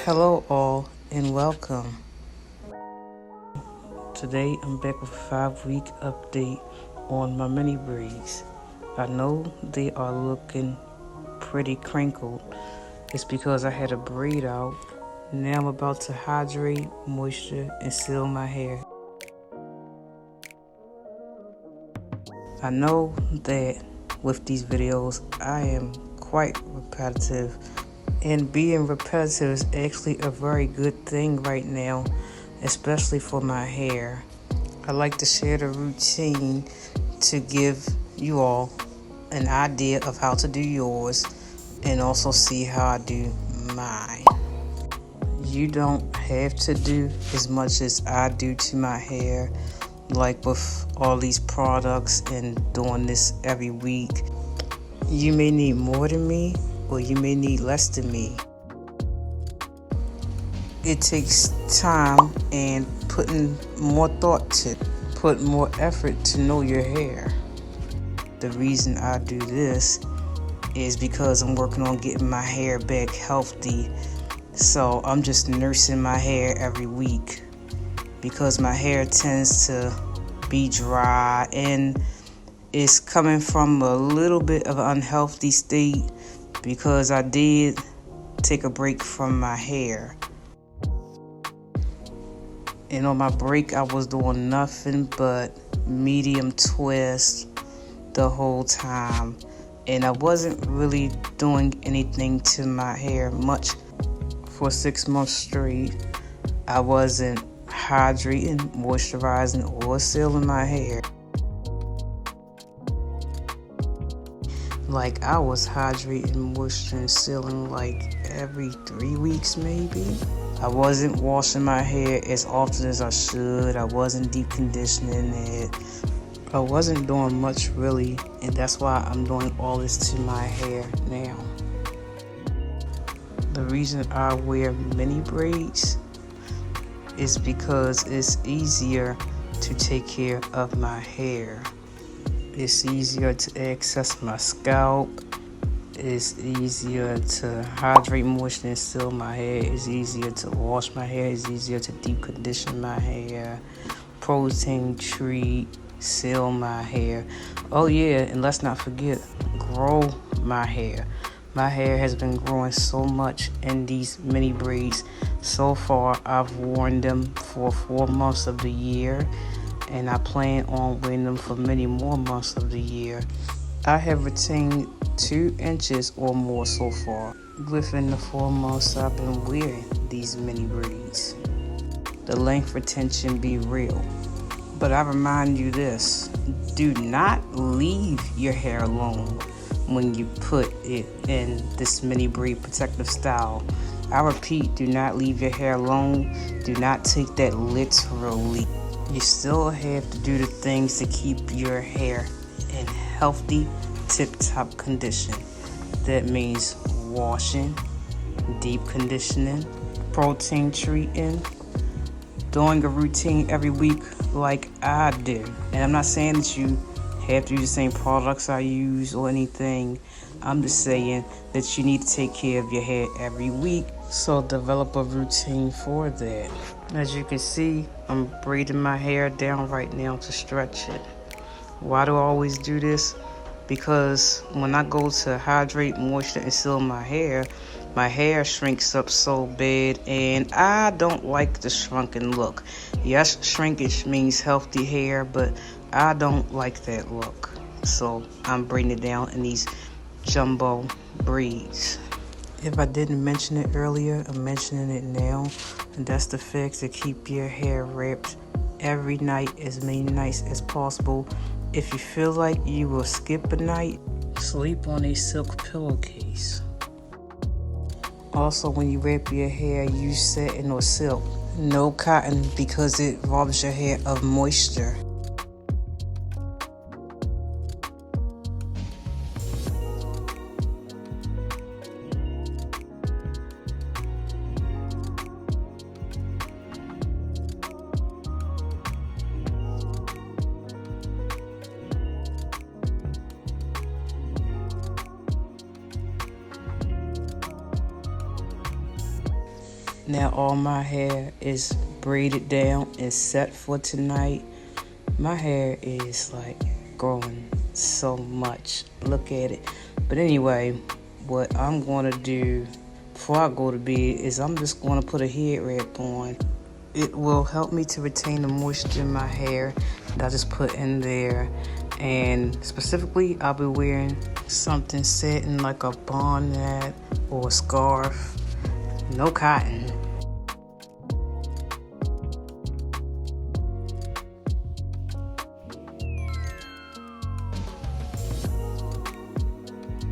Hello all and welcome. Today I'm back with a 5-week update on my mini braids. I know they are looking pretty crinkled. It's because I had a braid out. Now I'm about to hydrate, moisture, and seal my hair. I know that with these videos I am quite repetitive, and being repetitive is actually a very good thing right now, especially for my hair. I like to share the routine to give you all an idea of how to do yours and also see how I do mine. You don't have to do as much as I do to my hair, like with all these products and doing this every week. You may need more than me, or you may need less than me. It takes time and putting more thought to, put more effort to know your hair. The reason I do this is because I'm working on getting my hair back healthy. So I'm just nursing my hair every week because my hair tends to be dry and it's coming from a little bit of an unhealthy state because I did take a break from my hair. And on my break, I was doing nothing but medium twist the whole time. And I wasn't really doing anything to my hair much for 6 months straight. I wasn't hydrating, moisturizing, or sealing my hair. Like I was hydrating, moisturizing, and sealing like every 3 weeks maybe. I wasn't washing my hair as often as I should. I wasn't deep conditioning it. I wasn't doing much really, and that's why I'm doing all this to my hair now. The reason I wear mini braids is because it's easier to take care of my hair. It's easier to access my scalp. It's easier to hydrate, moisten, and seal my hair. It's easier to wash my hair. It's easier to deep condition my hair, protein treat, seal my hair. Oh yeah, and let's not forget, grow my hair. My hair has been growing so much in these mini braids. So far, I've worn them for 4 months of the year, and I plan on wearing them for many more months of the year. I have retained 2 inches or more so far within the 4 months I've been wearing these mini braids. The length retention be real. But I remind you this, do not leave your hair alone when you put it in this mini braid protective style. I repeat, do not leave your hair alone. Do not take that literally. You still have to do the things to keep your hair in healthy, tip-top condition. That means washing, deep conditioning, protein treating, doing a routine every week like I do. And I'm not saying that you have to use the same products I use or anything. I'm just saying that you need to take care of your hair every week. So develop a routine for that. As you can see, I'm braiding my hair down right now to stretch it. Why do I always do this? Because when I go to hydrate, moisture, and seal my hair shrinks up so bad, and I don't like the shrunken look. Yes, shrinkage means healthy hair, but I don't like that look. So I'm braiding it down in these jumbo braids. If I didn't mention it earlier, I'm mentioning it now, and that's the fact to keep your hair wrapped every night, as many nights as possible. If you feel like you will skip a night, sleep on a silk pillowcase. Also, when you wrap your hair, use satin or silk. No cotton because it robs your hair of moisture. Now all my hair is braided down and set for tonight. My hair is like growing so much. Look at it. But anyway, what I'm going to do before I go to bed is I'm just going to put a head wrap on. It will help me to retain the moisture in my hair that I just put in there. And specifically, I'll be wearing something satin like a bonnet or a scarf. No cotton.